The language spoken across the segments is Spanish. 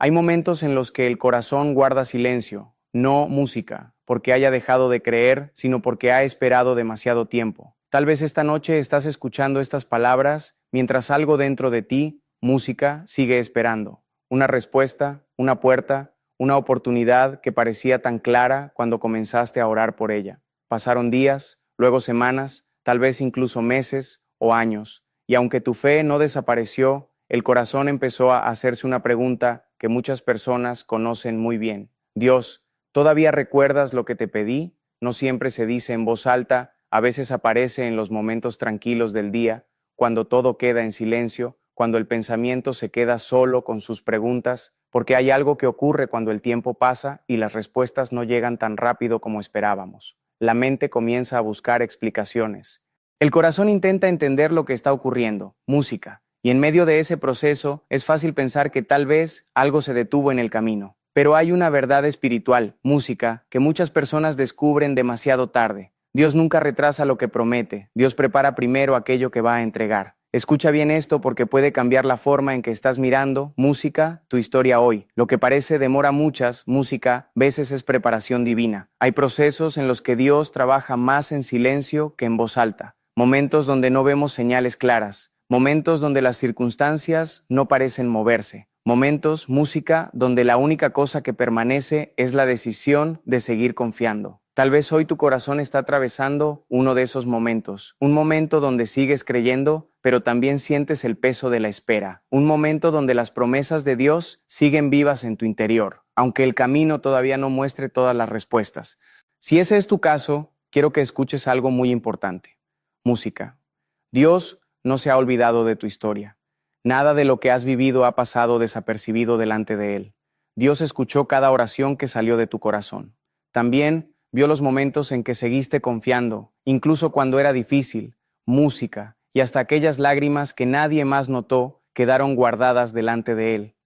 Hay momentos en los que el corazón guarda silencio, no música, porque haya dejado de creer, sino porque ha esperado demasiado tiempo. Tal vez esta noche estás escuchando estas palabras mientras algo dentro de ti, música, sigue esperando. Una respuesta, una puerta, una oportunidad que parecía tan clara cuando comenzaste a orar por ella. Pasaron días, luego semanas, tal vez incluso meses o años, y aunque tu fe no desapareció, el corazón empezó a hacerse una pregunta que muchas personas conocen muy bien. Dios, ¿todavía recuerdas lo que te pedí? No siempre se dice en voz alta, a veces aparece en los momentos tranquilos del día, cuando todo queda en silencio, cuando el pensamiento se queda solo con sus preguntas, porque hay algo que ocurre cuando el tiempo pasa y las respuestas no llegan tan rápido como esperábamos. La mente comienza a buscar explicaciones. El corazón intenta entender lo que está ocurriendo, música, y en medio de ese proceso es fácil pensar que tal vez algo se detuvo en el camino. Pero hay una verdad espiritual, música, que muchas personas descubren demasiado tarde. Dios nunca retrasa lo que promete, Dios prepara primero aquello que va a entregar. Escucha bien esto porque puede cambiar la forma en que estás mirando, música, tu historia hoy. Lo que parece demora muchas, música, veces es preparación divina. Hay procesos en los que Dios trabaja más en silencio que en voz alta. Momentos donde no vemos señales claras. Momentos donde las circunstancias no parecen moverse. Momentos, música, donde la única cosa que permanece es la decisión de seguir confiando. Tal vez hoy tu corazón está atravesando uno de esos momentos. Un momento donde sigues creyendo, pero también sientes el peso de la espera. Un momento donde las promesas de Dios siguen vivas en tu interior, aunque el camino todavía no muestre todas las respuestas. Si ese es tu caso, quiero que escuches algo muy importante. Música. Dios no se ha olvidado de tu historia. Nada de lo que has vivido ha pasado desapercibido delante de Él. Dios escuchó cada oración que salió de tu corazón. También vio los momentos en que seguiste confiando, incluso cuando era difícil. Música y hasta aquellas lágrimas que nadie más notó quedaron guardadas delante de Él.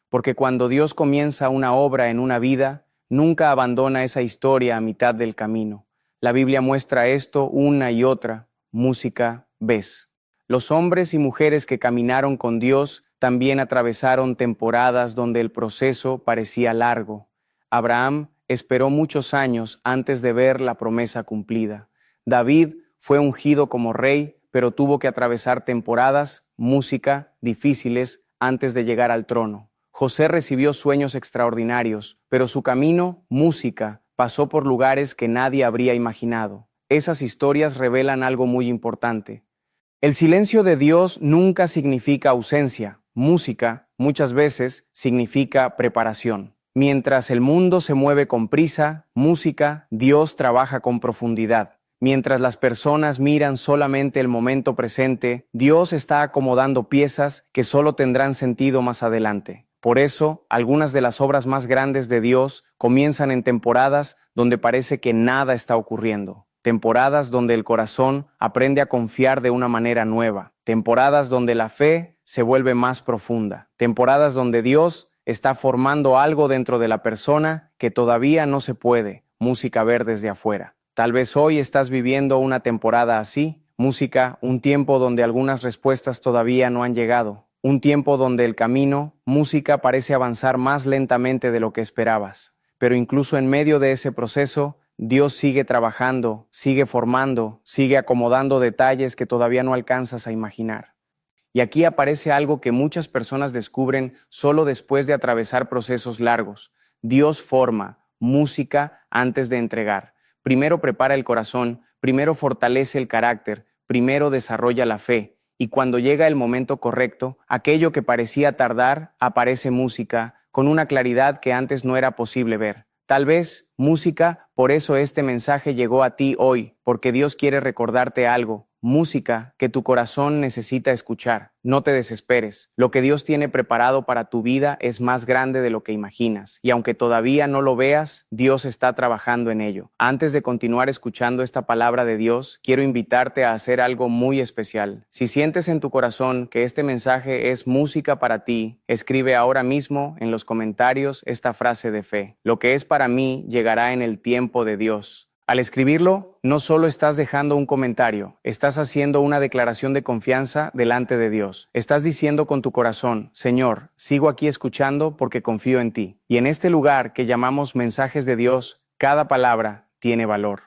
Porque cuando Dios comienza una obra en una vida, nunca abandona esa historia a mitad del camino. La Biblia muestra esto una y otra. Música, ves. Los hombres y mujeres que caminaron con Dios también atravesaron temporadas donde el proceso parecía largo. Abraham esperó muchos años antes de ver la promesa cumplida. David fue ungido como rey, pero tuvo que atravesar temporadas, música, difíciles antes de llegar al trono. José recibió sueños extraordinarios, pero su camino, música, pasó por lugares que nadie habría imaginado. Esas historias revelan algo muy importante. El silencio de Dios nunca significa ausencia. Música, muchas veces, significa preparación. Mientras el mundo se mueve con prisa, música, Dios trabaja con profundidad. Mientras las personas miran solamente el momento presente, Dios está acomodando piezas que solo tendrán sentido más adelante. Por eso, algunas de las obras más grandes de Dios comienzan en temporadas donde parece que nada está ocurriendo. Temporadas donde el corazón aprende a confiar de una manera nueva. Temporadas donde la fe se vuelve más profunda. Temporadas donde Dios está formando algo dentro de la persona que todavía no se puede, música, ver desde afuera. Tal vez hoy estás viviendo una temporada así, música, un tiempo donde algunas respuestas todavía no han llegado. Un tiempo donde el camino, música, parece avanzar más lentamente de lo que esperabas. Pero incluso en medio de ese proceso, Dios sigue trabajando, sigue formando, sigue acomodando detalles que todavía no alcanzas a imaginar. Y aquí aparece algo que muchas personas descubren solo después de atravesar procesos largos. Dios forma música antes de entregar. Primero prepara el corazón, primero fortalece el carácter, primero desarrolla la fe. Y cuando llega el momento correcto, aquello que parecía tardar, aparece música con una claridad que antes no era posible ver. Tal vez, música, por eso este mensaje llegó a ti hoy, porque Dios quiere recordarte algo. Música que tu corazón necesita escuchar. No te desesperes. Lo que Dios tiene preparado para tu vida es más grande de lo que imaginas. Y aunque todavía no lo veas, Dios está trabajando en ello. Antes de continuar escuchando esta palabra de Dios, quiero invitarte a hacer algo muy especial. Si sientes en tu corazón que este mensaje es música para ti, escribe ahora mismo en los comentarios esta frase de fe. Lo que es para mí llegará en el tiempo de Dios. Al escribirlo, no solo estás dejando un comentario, estás haciendo una declaración de confianza delante de Dios. Estás diciendo con tu corazón: Señor, sigo aquí escuchando porque confío en ti. Y en este lugar que llamamos mensajes de Dios, cada palabra tiene valor.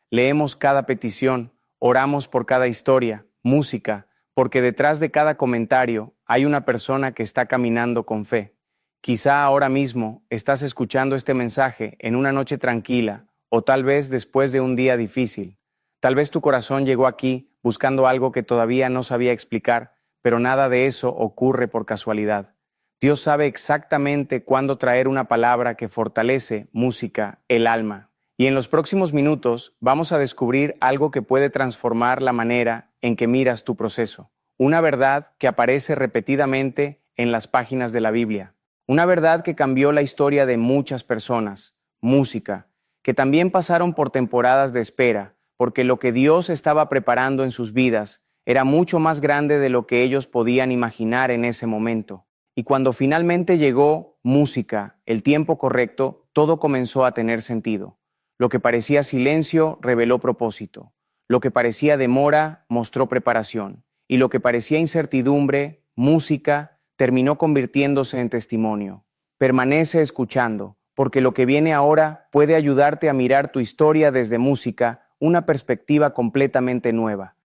Leemos cada petición, oramos por cada historia, música, porque detrás de cada comentario hay una persona que está caminando con fe. Quizá ahora mismo estás escuchando este mensaje en una noche tranquila, o tal vez después de un día difícil. Tal vez tu corazón llegó aquí buscando algo que todavía no sabía explicar, pero nada de eso ocurre por casualidad. Dios sabe exactamente cuándo traer una palabra que fortalece, música, el alma. Y en los próximos minutos vamos a descubrir algo que puede transformar la manera en que miras tu proceso. Una verdad que aparece repetidamente en las páginas de la Biblia. Una verdad que cambió la historia de muchas personas. Música, que también pasaron por temporadas de espera, porque lo que Dios estaba preparando en sus vidas era mucho más grande de lo que ellos podían imaginar en ese momento. Y cuando finalmente llegó música, el tiempo correcto, todo comenzó a tener sentido. Lo que parecía silencio reveló propósito. Lo que parecía demora mostró preparación. Y lo que parecía incertidumbre, música, terminó convirtiéndose en testimonio. Permanece escuchando, porque lo que viene ahora puede ayudarte a mirar tu historia desde música, una perspectiva completamente nueva.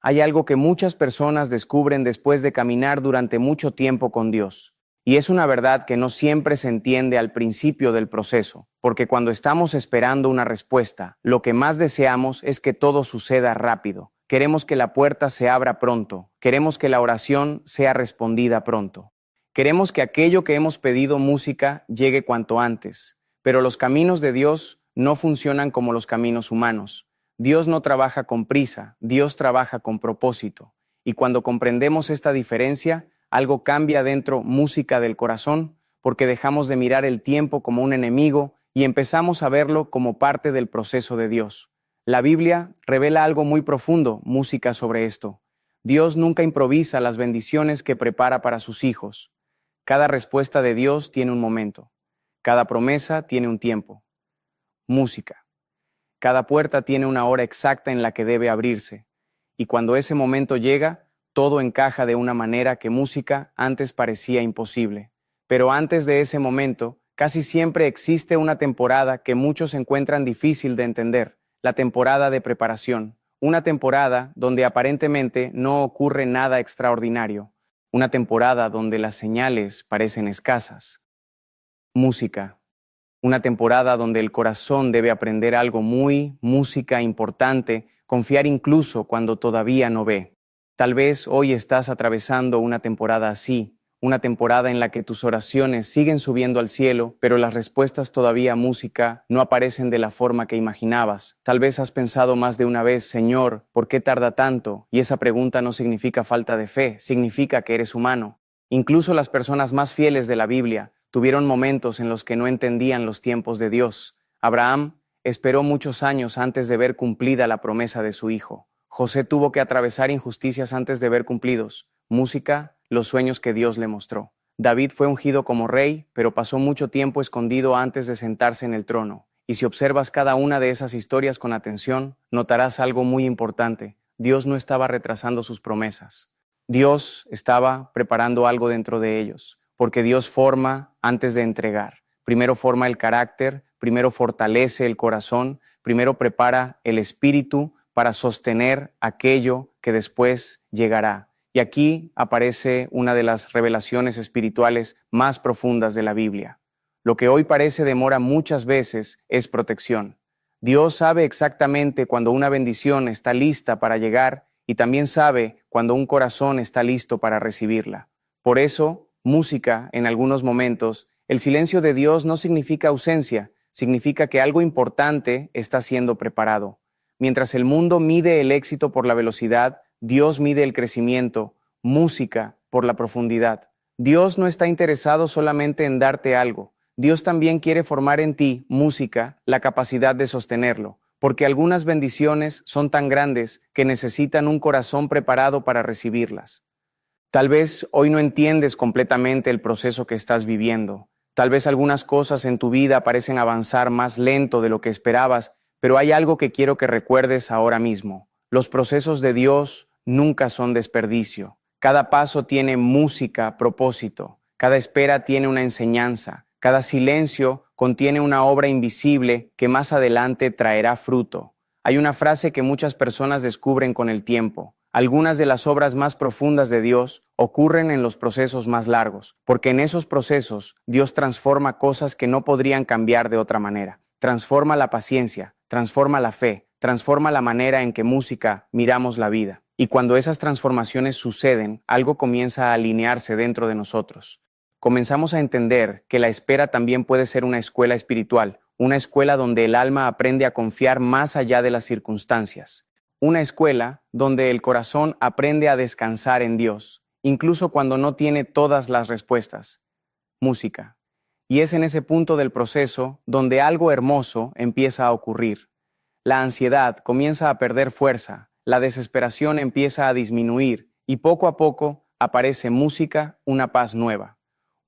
Hay algo que muchas personas descubren después de caminar durante mucho tiempo con Dios. Y es una verdad que no siempre se entiende al principio del proceso, porque cuando estamos esperando una respuesta, lo que más deseamos es que todo suceda rápido. Queremos que la puerta se abra pronto, queremos que la oración sea respondida pronto. Queremos que aquello que hemos pedido música llegue cuanto antes, pero los caminos de Dios no funcionan como los caminos humanos. Dios no trabaja con prisa, Dios trabaja con propósito. Y cuando comprendemos esta diferencia, algo cambia dentro música del corazón, porque dejamos de mirar el tiempo como un enemigo y empezamos a verlo como parte del proceso de Dios. La Biblia revela algo muy profundo, música sobre esto. Dios nunca improvisa las bendiciones que prepara para sus hijos. Cada respuesta de Dios tiene un momento. Cada promesa tiene un tiempo. Música. Cada puerta tiene una hora exacta en la que debe abrirse. Y cuando ese momento llega, todo encaja de una manera que música antes parecía imposible. Pero antes de ese momento, casi siempre existe una temporada que muchos encuentran difícil de entender, la temporada de preparación. Una temporada donde aparentemente no ocurre nada extraordinario. Una temporada donde las señales parecen escasas. Música. Una temporada donde el corazón debe aprender algo música importante, confiar incluso cuando todavía no ve. Tal vez hoy estás atravesando una temporada así, una temporada en la que tus oraciones siguen subiendo al cielo, pero las respuestas todavía música no aparecen de la forma que imaginabas. Tal vez has pensado más de una vez: Señor, ¿por qué tarda tanto? Y esa pregunta no significa falta de fe, significa que eres humano. Incluso las personas más fieles de la Biblia tuvieron momentos en los que no entendían los tiempos de Dios. Abraham esperó muchos años antes de ver cumplida la promesa de su hijo. José tuvo que atravesar injusticias antes de ver cumplidos. Música, los sueños que Dios le mostró. David fue ungido como rey, pero pasó mucho tiempo escondido antes de sentarse en el trono. Y si observas cada una de esas historias con atención, notarás algo muy importante. Dios no estaba retrasando sus promesas. Dios estaba preparando algo dentro de ellos, porque Dios forma antes de entregar. Primero forma el carácter, primero fortalece el corazón, primero prepara el espíritu para sostener aquello que después llegará. Y aquí aparece una de las revelaciones espirituales más profundas de la Biblia. Lo que hoy parece demora muchas veces es protección. Dios sabe exactamente cuando una bendición está lista para llegar y también sabe cuando un corazón está listo para recibirla. Por eso, música, en algunos momentos, el silencio de Dios no significa ausencia, significa que algo importante está siendo preparado. Mientras el mundo mide el éxito por la velocidad, Dios mide el crecimiento, música por la profundidad. Dios no está interesado solamente en darte algo. Dios también quiere formar en ti, música, la capacidad de sostenerlo, porque algunas bendiciones son tan grandes que necesitan un corazón preparado para recibirlas. Tal vez hoy no entiendes completamente el proceso que estás viviendo. Tal vez algunas cosas en tu vida parecen avanzar más lento de lo que esperabas, Pero hay algo que quiero que recuerdes ahora mismo. Los procesos de Dios nunca son desperdicio. Cada paso tiene música, propósito. Cada espera tiene una enseñanza. Cada silencio contiene una obra invisible que más adelante traerá fruto. Hay una frase que muchas personas descubren con el tiempo. Algunas de las obras más profundas de Dios ocurren en los procesos más largos, porque en esos procesos Dios transforma cosas que no podrían cambiar de otra manera. Transforma la paciencia, transforma la fe, transforma la manera en que música miramos la vida. Y cuando esas transformaciones suceden, algo comienza a alinearse dentro de nosotros. Comenzamos a entender que la espera también puede ser una escuela espiritual, una escuela donde el alma aprende a confiar más allá de las circunstancias. Una escuela donde el corazón aprende a descansar en Dios, incluso cuando no tiene todas las respuestas. Música. Y es en ese punto del proceso donde algo hermoso empieza a ocurrir. La ansiedad comienza a perder fuerza, la desesperación empieza a disminuir y poco a poco aparece música, una paz nueva.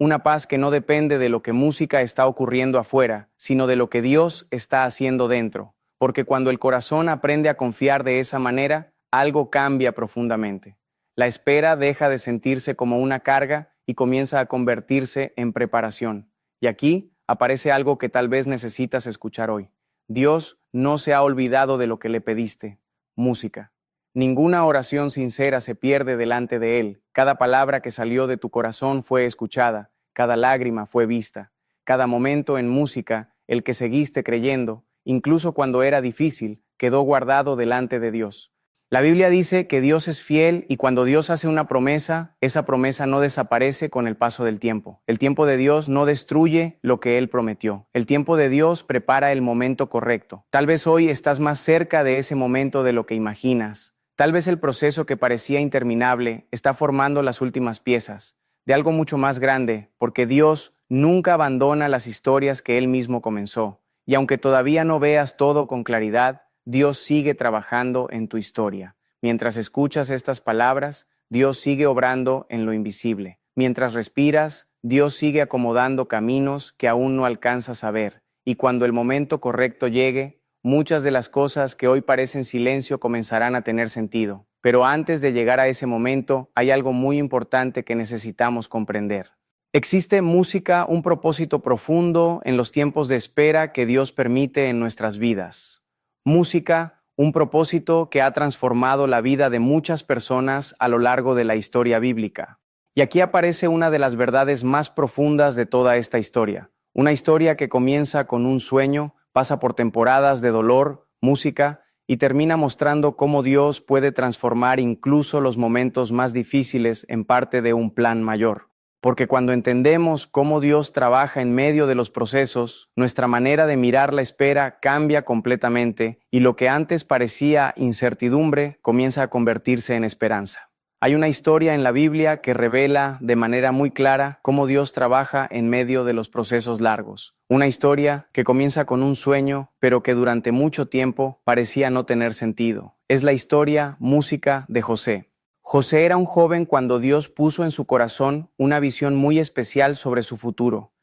Una paz que no depende de lo que música está ocurriendo afuera, sino de lo que Dios está haciendo dentro. Porque cuando el corazón aprende a confiar de esa manera, algo cambia profundamente. La espera deja de sentirse como una carga y comienza a convertirse en preparación. Y aquí aparece algo que tal vez necesitas escuchar hoy. Dios no se ha olvidado de lo que le pediste. Música. Ninguna oración sincera se pierde delante de Él. Cada palabra que salió de tu corazón fue escuchada, cada lágrima fue vista, cada momento en música, el que seguiste creyendo, incluso cuando era difícil, quedó guardado delante de Dios. La Biblia dice que Dios es fiel y cuando Dios hace una promesa, esa promesa no desaparece con el paso del tiempo. El tiempo de Dios no destruye lo que Él prometió. El tiempo de Dios prepara el momento correcto. Tal vez hoy estás más cerca de ese momento de lo que imaginas. Tal vez el proceso que parecía interminable está formando las últimas piezas de algo mucho más grande, porque Dios nunca abandona las historias que Él mismo comenzó. Y aunque todavía no veas todo con claridad, Dios sigue trabajando en tu historia. Mientras escuchas estas palabras, Dios sigue obrando en lo invisible. Mientras respiras, Dios sigue acomodando caminos que aún no alcanzas a ver. Y cuando el momento correcto llegue, muchas de las cosas que hoy parecen silencio comenzarán a tener sentido. Pero antes de llegar a ese momento, hay algo muy importante que necesitamos comprender. Existe música, un propósito profundo en los tiempos de espera que Dios permite en nuestras vidas. Música, un propósito que ha transformado la vida de muchas personas a lo largo de la historia bíblica. Y aquí aparece una de las verdades más profundas de toda esta historia. Una historia que comienza con un sueño, pasa por temporadas de dolor, música, y termina mostrando cómo Dios puede transformar incluso los momentos más difíciles en parte de un plan mayor. Porque cuando entendemos cómo Dios trabaja en medio de los procesos, nuestra manera de mirar la espera cambia completamente y lo que antes parecía incertidumbre comienza a convertirse en esperanza. Hay una historia en la Biblia que revela de manera muy clara cómo Dios trabaja en medio de los procesos largos. Una historia que comienza con un sueño, pero que durante mucho tiempo parecía no tener sentido. Es la historia música de José. José era un joven cuando Dios puso en su corazón una visión muy especial sobre su futuro.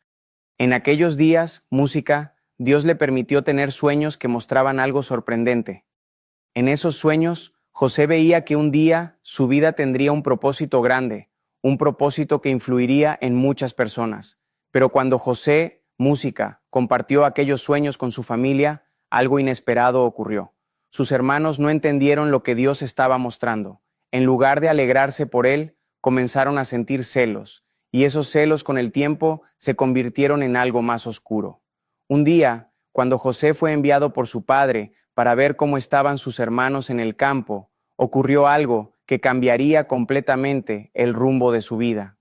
En aquellos días, música, Dios le permitió tener sueños que mostraban algo sorprendente. En esos sueños, José veía que un día su vida tendría un propósito grande, un propósito que influiría en muchas personas. Pero cuando José, música, compartió aquellos sueños con su familia, algo inesperado ocurrió. Sus hermanos no entendieron lo que Dios estaba mostrando. En lugar de alegrarse por él, comenzaron a sentir celos, y esos celos con el tiempo se convirtieron en algo más oscuro. Un día, cuando José fue enviado por su padre para ver cómo estaban sus hermanos en el campo, ocurrió algo que cambiaría completamente el rumbo de su vida.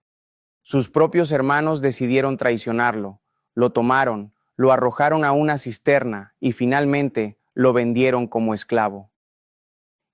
Sus propios hermanos decidieron traicionarlo, lo tomaron, lo arrojaron a una cisterna y finalmente lo vendieron como esclavo.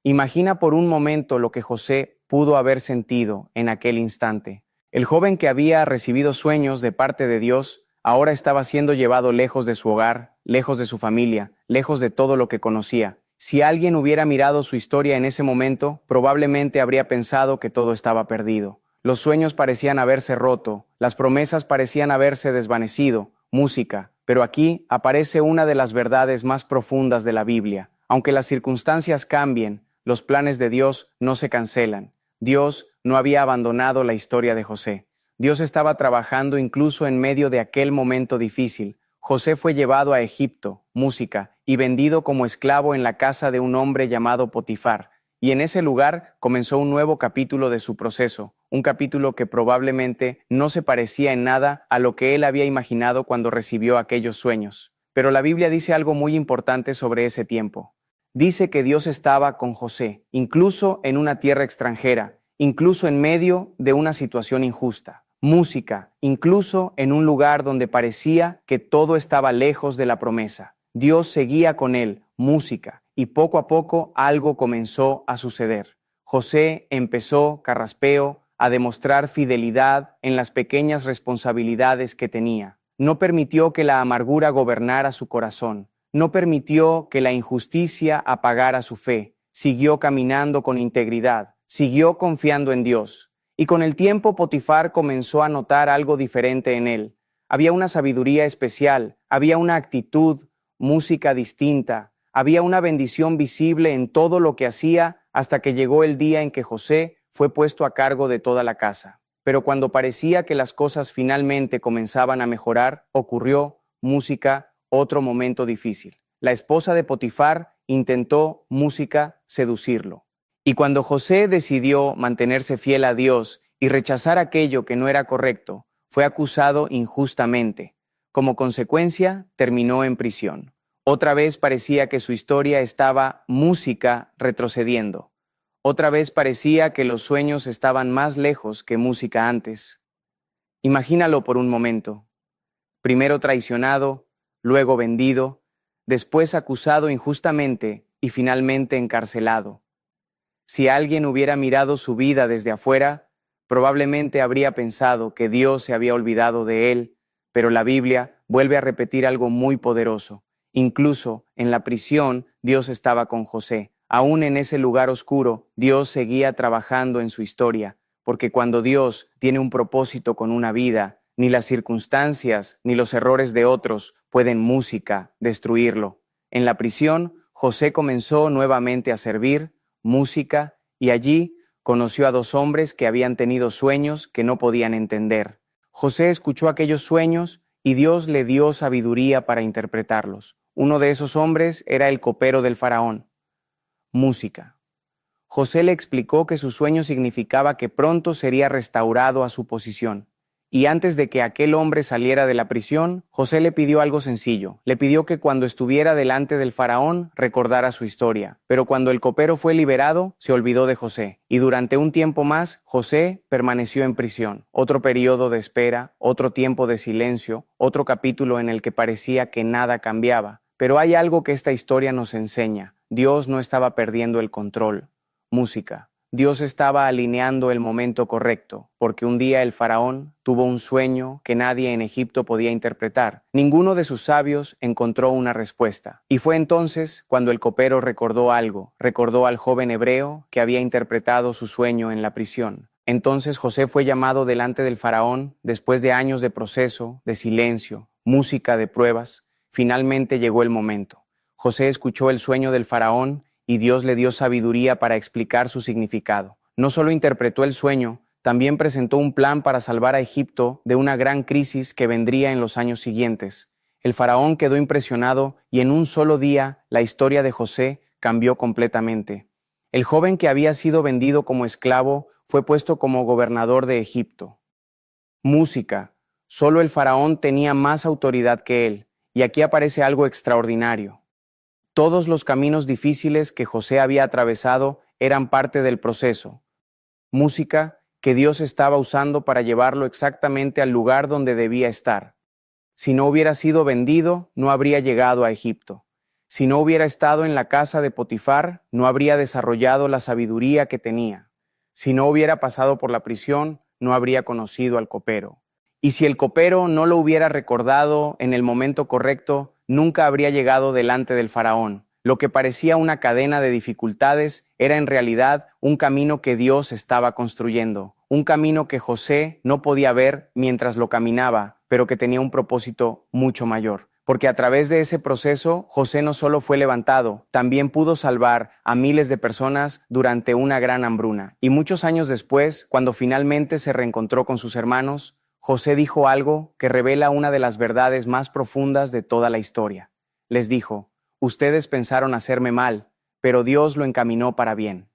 Imagina por un momento lo que José pudo haber sentido en aquel instante. El joven que había recibido sueños de parte de Dios ahora estaba siendo llevado lejos de su hogar, lejos de su familia, lejos de todo lo que conocía. Si alguien hubiera mirado su historia en ese momento, probablemente habría pensado que todo estaba perdido. Los sueños parecían haberse roto, las promesas parecían haberse desvanecido. Música, Pero aquí aparece una de las verdades más profundas de la Biblia. Aunque las circunstancias cambien, los planes de Dios no se cancelan. Dios no había abandonado la historia de José. Dios estaba trabajando incluso en medio de aquel momento difícil. José fue llevado a Egipto, música, y vendido como esclavo en la casa de un hombre llamado Potifar. Y en ese lugar comenzó un nuevo capítulo de su proceso, un capítulo que probablemente no se parecía en nada a lo que él había imaginado cuando recibió aquellos sueños. Pero la Biblia dice algo muy importante sobre ese tiempo. Dice que Dios estaba con José, incluso en una tierra extranjera, incluso en medio de una situación injusta. Música, incluso en un lugar donde parecía que todo estaba lejos de la promesa. Dios seguía con él, música, y poco a poco algo comenzó a suceder. José empezó, carraspeo, a demostrar fidelidad en las pequeñas responsabilidades que tenía. No permitió que la amargura gobernara su corazón. No permitió que la injusticia apagara su fe. Siguió caminando con integridad. Siguió confiando en Dios. Y con el tiempo Potifar comenzó a notar algo diferente en él. Había una sabiduría especial, había una actitud, música distinta, había una bendición visible en todo lo que hacía hasta que llegó el día en que José fue puesto a cargo de toda la casa. Pero cuando parecía que las cosas finalmente comenzaban a mejorar, ocurrió, música, otro momento difícil. La esposa de Potifar intentó, música, seducirlo. Y cuando José decidió mantenerse fiel a Dios y rechazar aquello que no era correcto, fue acusado injustamente. Como consecuencia, terminó en prisión. Otra vez parecía que su historia estaba, música, retrocediendo. Otra vez parecía que los sueños estaban más lejos que música antes. Imagínalo por un momento. Primero traicionado, luego vendido, después acusado injustamente y finalmente encarcelado. Si alguien hubiera mirado su vida desde afuera, probablemente habría pensado que Dios se había olvidado de él, pero la Biblia vuelve a repetir algo muy poderoso. Incluso en la prisión, Dios estaba con José. Aún en ese lugar oscuro, Dios seguía trabajando en su historia, porque cuando Dios tiene un propósito con una vida, ni las circunstancias ni los errores de otros pueden, música, destruirlo. En la prisión, José comenzó nuevamente a servir, música, y allí conoció a dos hombres que habían tenido sueños que no podían entender. José escuchó aquellos sueños y Dios le dio sabiduría para interpretarlos. Uno de esos hombres era el copero del faraón. Música. José le explicó que su sueño significaba que pronto sería restaurado a su posición. Y antes de que aquel hombre saliera de la prisión, José le pidió algo sencillo. Le pidió que cuando estuviera delante del faraón recordara su historia. Pero cuando el copero fue liberado, se olvidó de José. Y durante un tiempo más, José permaneció en prisión. Otro periodo de espera, otro tiempo de silencio, otro capítulo en el que parecía que nada cambiaba. Pero hay algo que esta historia nos enseña. Dios no estaba perdiendo el control. Música. Dios estaba alineando el momento correcto, porque un día el faraón tuvo un sueño que nadie en Egipto podía interpretar. Ninguno de sus sabios encontró una respuesta. Y fue entonces cuando el copero recordó algo, recordó al joven hebreo que había interpretado su sueño en la prisión. Entonces José fue llamado delante del faraón después de años de proceso, de silencio, música, de pruebas. Finalmente llegó el momento. José escuchó el sueño del faraón y Dios le dio sabiduría para explicar su significado. No solo interpretó el sueño, también presentó un plan para salvar a Egipto de una gran crisis que vendría en los años siguientes. El faraón quedó impresionado y en un solo día la historia de José cambió completamente. El joven que había sido vendido como esclavo fue puesto como gobernador de Egipto. Música. Solo el faraón tenía más autoridad que él, y aquí aparece algo extraordinario. Todos los caminos difíciles que José había atravesado eran parte del proceso. Música que Dios estaba usando para llevarlo exactamente al lugar donde debía estar. Si no hubiera sido vendido, no habría llegado a Egipto. Si no hubiera estado en la casa de Potifar, no habría desarrollado la sabiduría que tenía. Si no hubiera pasado por la prisión, no habría conocido al copero. Y si el copero no lo hubiera recordado en el momento correcto, nunca habría llegado delante del faraón. Lo que parecía una cadena de dificultades era en realidad un camino que Dios estaba construyendo, un camino que José no podía ver mientras lo caminaba, pero que tenía un propósito mucho mayor. porque a través de ese proceso José no solo fue levantado, también pudo salvar a miles de personas durante una gran hambruna. Y muchos años después, cuando finalmente se reencontró con sus hermanos, José dijo algo que revela una de las verdades más profundas de toda la historia. Les dijo: ustedes pensaron hacerme mal, pero Dios lo encaminó para bien.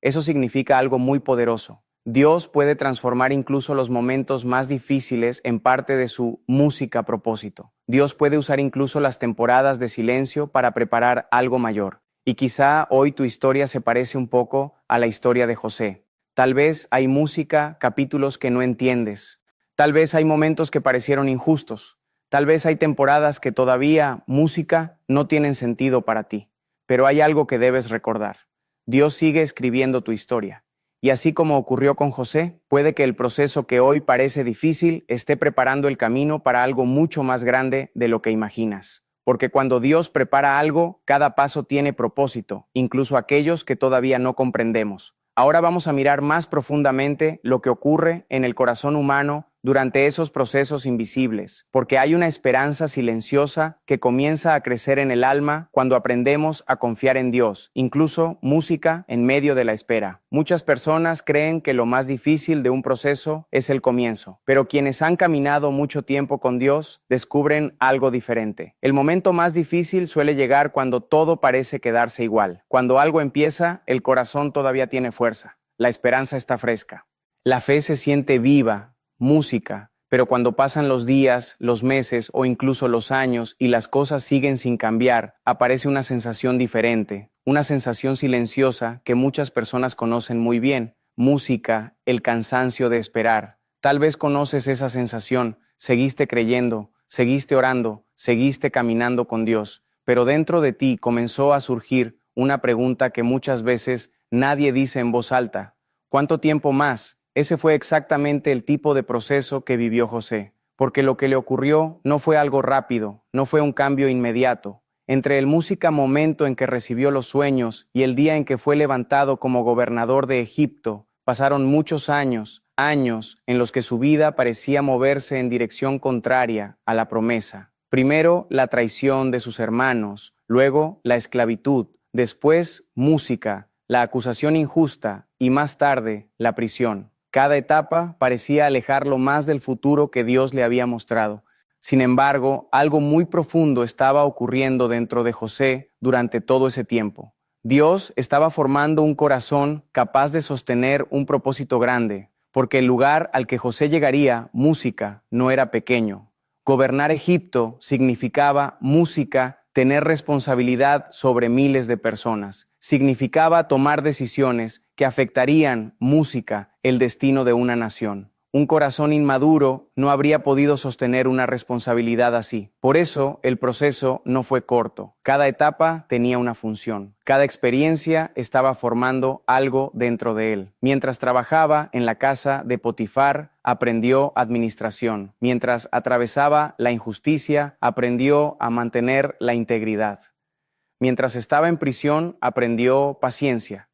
Eso significa algo muy poderoso. Dios puede transformar incluso los momentos más difíciles en parte de su música a propósito. Dios puede usar incluso las temporadas de silencio para preparar algo mayor. Y quizá hoy tu historia se parece un poco a la historia de José. Tal vez hay música, capítulos que no entiendes. Tal vez hay momentos que parecieron injustos. Tal vez hay temporadas que todavía, música, no tienen sentido para ti. Pero hay algo que debes recordar. Dios sigue escribiendo tu historia. Y así como ocurrió con José, puede que el proceso que hoy parece difícil esté preparando el camino para algo mucho más grande de lo que imaginas. Porque cuando Dios prepara algo, cada paso tiene propósito, incluso aquellos que todavía no comprendemos. Ahora vamos a mirar más profundamente lo que ocurre en el corazón humano durante esos procesos invisibles, porque hay una esperanza silenciosa que comienza a crecer en el alma cuando aprendemos a confiar en Dios, incluso música en medio de la espera. Muchas personas creen que lo más difícil de un proceso es el comienzo, pero quienes han caminado mucho tiempo con Dios descubren algo diferente. El momento más difícil suele llegar cuando todo parece quedarse igual. Cuando algo empieza, el corazón todavía tiene fuerza, la esperanza está fresca, la fe se siente viva, música, pero cuando pasan los días, los meses o incluso los años y las cosas siguen sin cambiar, aparece una sensación diferente, una sensación silenciosa que muchas personas conocen muy bien: música, el cansancio de esperar. Tal vez conoces esa sensación, seguiste creyendo, seguiste orando, seguiste caminando con Dios, pero dentro de ti comenzó a surgir una pregunta que muchas veces nadie dice en voz alta: ¿cuánto tiempo más? Ese fue exactamente el tipo de proceso que vivió José, porque lo que le ocurrió no fue algo rápido, no fue un cambio inmediato. Entre el música momento en que recibió los sueños y el día en que fue levantado como gobernador de Egipto, pasaron muchos años, años en los que su vida parecía moverse en dirección contraria a la promesa. Primero la traición de sus hermanos, luego la esclavitud, después música, la acusación injusta y más tarde la prisión. Cada etapa parecía alejarlo más del futuro que Dios le había mostrado. Sin embargo, algo muy profundo estaba ocurriendo dentro de José durante todo ese tiempo. Dios estaba formando un corazón capaz de sostener un propósito grande, porque el lugar al que José llegaría, música, no era pequeño. Gobernar Egipto significaba música, tener responsabilidad sobre miles de personas. Significaba tomar decisiones que afectarían, música, el destino de una nación. Un corazón inmaduro no habría podido sostener una responsabilidad así. Por eso, el proceso no fue corto. Cada etapa tenía una función. Cada experiencia estaba formando algo dentro de él. Mientras trabajaba en la casa de Potifar, aprendió administración. Mientras atravesaba la injusticia, aprendió a mantener la integridad. Mientras estaba en prisión, aprendió paciencia.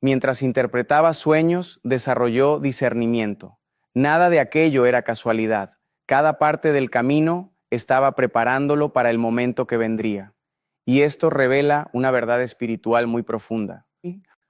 Mientras interpretaba sueños, desarrolló discernimiento. Nada de aquello era casualidad. Cada parte del camino estaba preparándolo para el momento que vendría. Y esto revela una verdad espiritual muy profunda.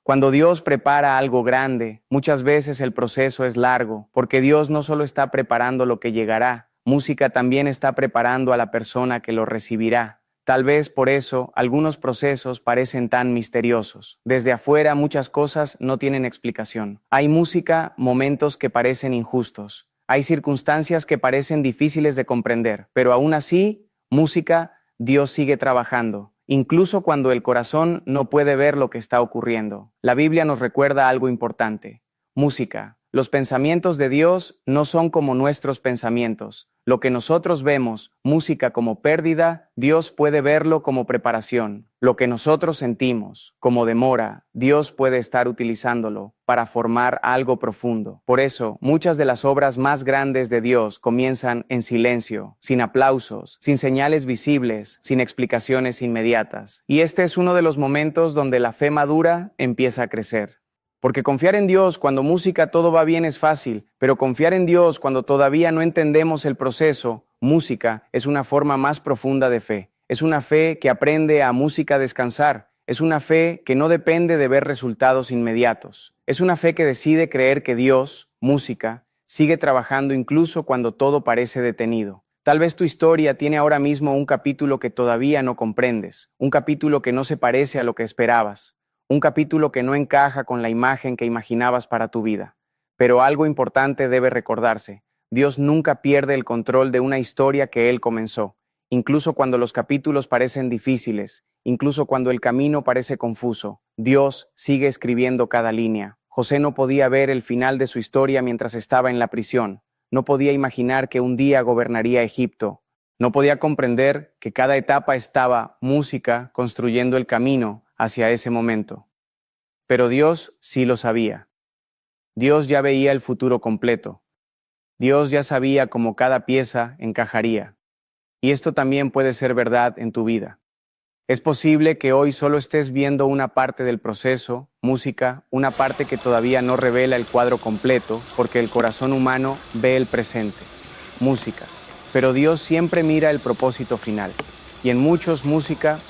Cuando Dios prepara algo grande, muchas veces el proceso es largo, porque Dios no solo está preparando lo que llegará, música también está preparando a la persona que lo recibirá. Tal vez por eso algunos procesos parecen tan misteriosos. Desde afuera muchas cosas no tienen explicación. Hay música, momentos que parecen injustos. Hay circunstancias que parecen difíciles de comprender, pero aún así, música, Dios sigue trabajando, incluso cuando el corazón no puede ver lo que está ocurriendo. La Biblia nos recuerda algo importante. Música. Los pensamientos de Dios no son como nuestros pensamientos. Lo que nosotros vemos, música, como pérdida, Dios puede verlo como preparación. Lo que nosotros sentimos como demora, Dios puede estar utilizándolo para formar algo profundo. Por eso, muchas de las obras más grandes de Dios comienzan en silencio, sin aplausos, sin señales visibles, sin explicaciones inmediatas. Y este es uno de los momentos donde la fe madura empieza a crecer. Porque confiar en Dios cuando música todo va bien es fácil, pero confiar en Dios cuando todavía no entendemos el proceso, Música es una forma más profunda de fe. Es una fe que aprende a música descansar. Es una fe que no depende de ver resultados inmediatos. Es una fe que decide creer que Dios, música, sigue trabajando incluso cuando todo parece detenido. Tal vez tu historia tiene ahora mismo un capítulo que todavía no comprendes, un capítulo que no se parece a lo que esperabas, un capítulo que no encaja con la imagen que imaginabas para tu vida. Pero algo importante debe recordarse: Dios nunca pierde el control de una historia que Él comenzó, incluso cuando los capítulos parecen difíciles, incluso cuando el camino parece confuso. Dios sigue escribiendo cada línea. José no podía ver el final de su historia mientras estaba en la prisión. No podía imaginar que un día gobernaría Egipto. No podía comprender que cada etapa estaba música construyendo el camino hacia ese momento. Pero Dios sí lo sabía. Dios ya veía el futuro completo. Dios ya sabía cómo cada pieza encajaría. Y esto también puede ser verdad en tu vida. Es posible que hoy solo estés viendo una parte del proceso, música, una parte que todavía no revela el cuadro completo, porque el corazón humano ve el presente, música. Pero Dios siempre mira el propósito final. Y en muchos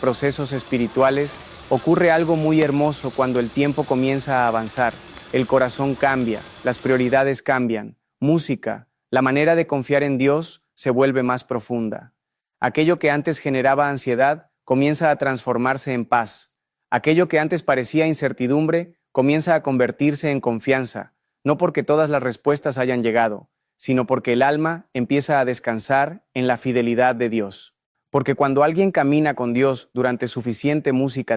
procesos espirituales, ocurre algo muy hermoso cuando el tiempo comienza a avanzar. El corazón cambia, las prioridades cambian. Música, la manera de confiar en Dios, se vuelve más profunda. Aquello que antes generaba ansiedad comienza a transformarse en paz. Aquello que antes parecía incertidumbre comienza a convertirse en confianza, no porque todas las respuestas hayan llegado, sino porque el alma empieza a descansar en la fidelidad de Dios. Porque cuando alguien camina con Dios durante suficiente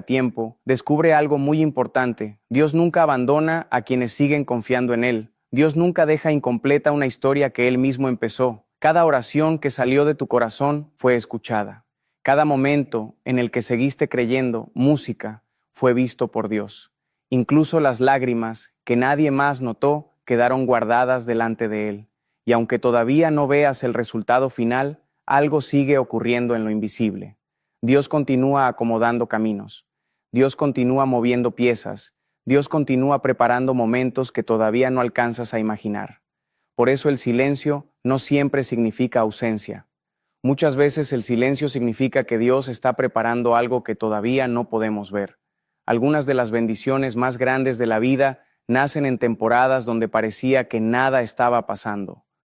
tiempo, descubre algo muy importante: Dios nunca abandona a quienes siguen confiando en Él. Dios nunca deja incompleta una historia que Él mismo empezó. Cada oración que salió de tu corazón fue escuchada. Cada momento en el que seguiste creyendo música fue visto por Dios. Incluso las lágrimas que nadie más notó quedaron guardadas delante de Él. Y aunque todavía no veas el resultado final, algo sigue ocurriendo en lo invisible. Dios continúa acomodando caminos. Dios continúa moviendo piezas. Dios continúa preparando momentos que todavía no alcanzas a imaginar. Por eso el silencio no siempre significa ausencia. Muchas veces el silencio significa que Dios está preparando algo que todavía no podemos ver. Algunas de las bendiciones más grandes de la vida nacen en temporadas donde parecía que nada estaba pasando.